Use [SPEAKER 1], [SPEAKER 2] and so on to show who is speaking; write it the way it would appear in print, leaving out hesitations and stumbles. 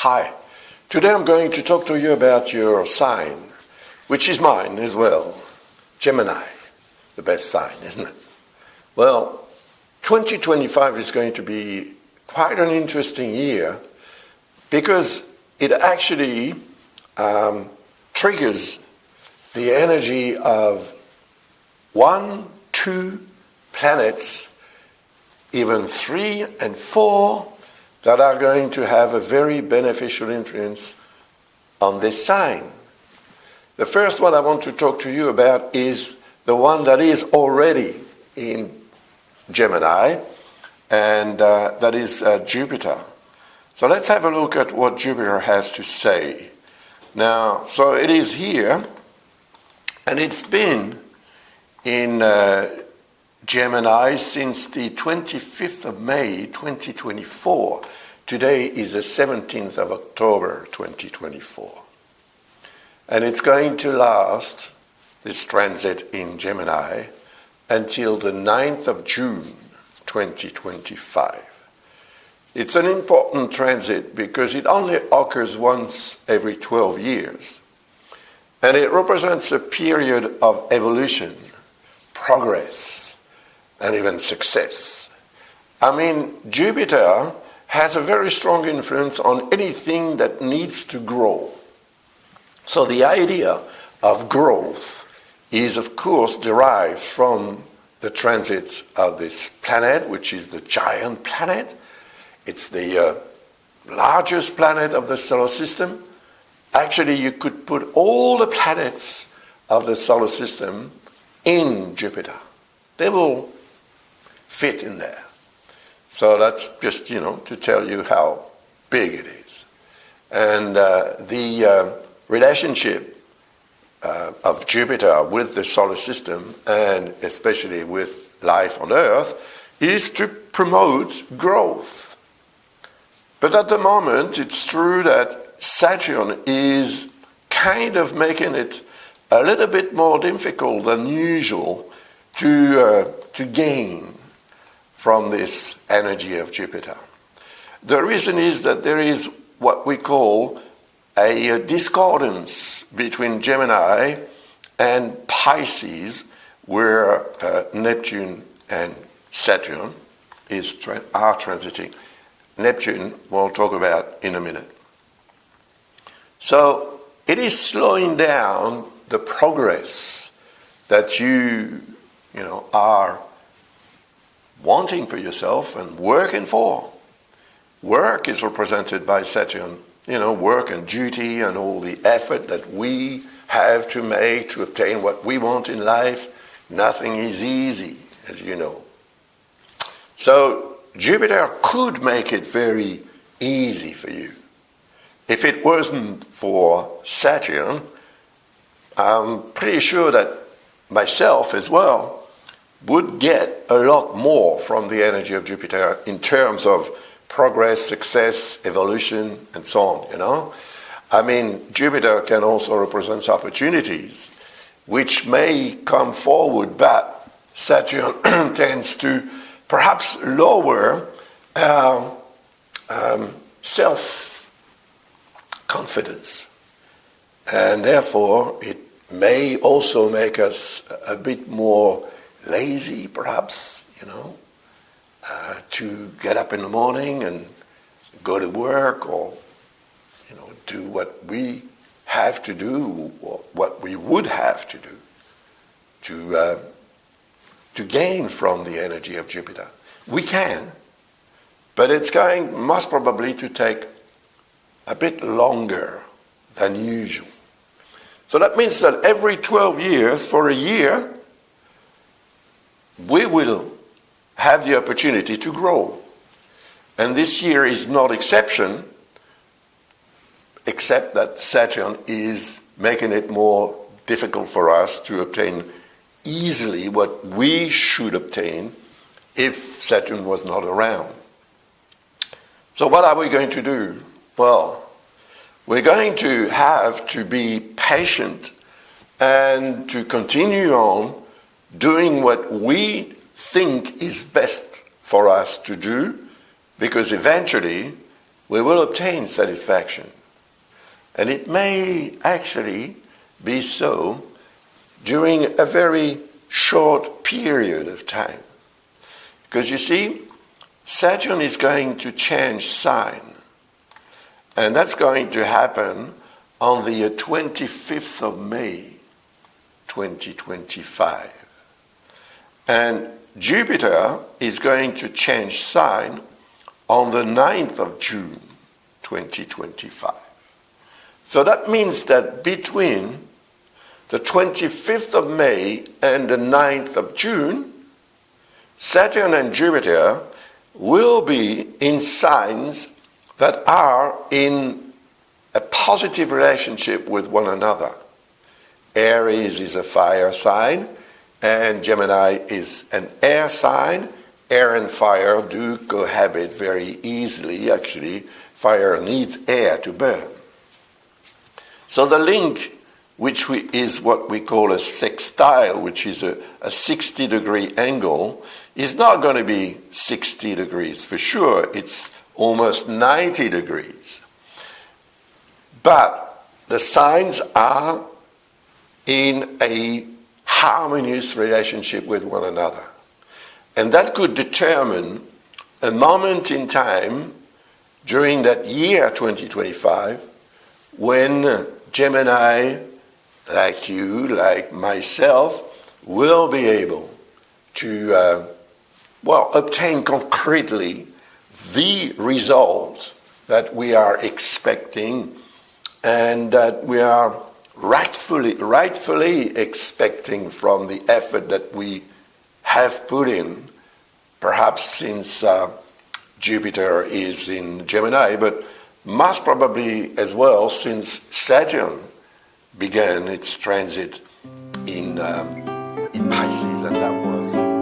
[SPEAKER 1] Hi, today I'm going to talk to you about your sign, which is mine as well, Gemini, the best sign, isn't it? Well, 2025 is going to be quite an interesting year because it actually triggers the energy of 1, 2 planets, even 3 and 4, that are going to have a very beneficial influence on this sign. The first one I want to talk to you about is the one that is already in Gemini, and that is Jupiter. So let's have a look at what Jupiter has to say. Now, so it is here, and it's been in Gemini since the 25th of May 2024. Today is the 17th of October 2024. And it's going to last, this transit in Gemini, until the 9th of June 2025. It's an important transit because it only occurs once every 12 years. And it represents a period of evolution, progress, and even success. I mean, Jupiter has a very strong influence on anything that needs to grow. So the idea of growth is, of course, derived from the transit of this planet, which is the giant planet. It's the largest planet of the solar system. Actually, you could put all the planets of the solar system in Jupiter. They will fit in there. So that's just, to tell you how big it is. And the relationship of Jupiter with the solar system, and especially with life on Earth, is to promote growth. But at the moment, it's true that Saturn is kind of making it a little bit more difficult than usual to gain from this energy of Jupiter. The reason is that there is what we call a discordance between Gemini and Pisces, where Neptune and Saturn are transiting. Neptune we'll talk about in a minute. So it is slowing down the progress that you are wanting for yourself and working for. Work is represented by Saturn, work and duty and all the effort that we have to make to obtain what we want in life. Nothing is easy, as you know. So Jupiter could make it very easy for you. If it wasn't for Saturn, I'm pretty sure that myself as well would get a lot more from the energy of Jupiter in terms of progress, success, evolution, and so on, I mean, Jupiter can also represent opportunities which may come forward, but Saturn tends to perhaps lower our self-confidence. And therefore, it may also make us a bit more lazy, perhaps, to get up in the morning and go to work, or do what we have to do, or what we would have to do to gain from the energy of Jupiter. We can, but it's going most probably to take a bit longer than usual. So that means that every 12 years, for a year, we will have the opportunity to grow. And this year is no exception, except that Saturn is making it more difficult for us to obtain easily what we should obtain if Saturn was not around. So what are we going to do? Well, we're going to have to be patient and to continue on doing what we think is best for us to do, because eventually we will obtain satisfaction. And it may actually be so during a very short period of time. Because you see, Saturn is going to change sign. And that's going to happen on the 25th of May, 2025. And Jupiter is going to change sign on the 9th of June, 2025. So that means that between the 25th of May and the 9th of June, Saturn and Jupiter will be in signs that are in a positive relationship with one another. Aries is a fire sign, and Gemini is an air sign. Air and fire do cohabit very easily. Actually, fire needs air to burn. So the link, which is what we call a sextile, which is a 60-degree angle, is not going to be 60 degrees. For sure, it's almost 90 degrees. But the signs are in a harmonious relationship with one another. And that could determine a moment in time during that year 2025 when Gemini, like you, like myself, will be able to obtain concretely the result that we are expecting and that we are rightfully expecting from the effort that we have put in, perhaps since Jupiter is in Gemini, but most probably as well since Saturn began its transit in Pisces, and that was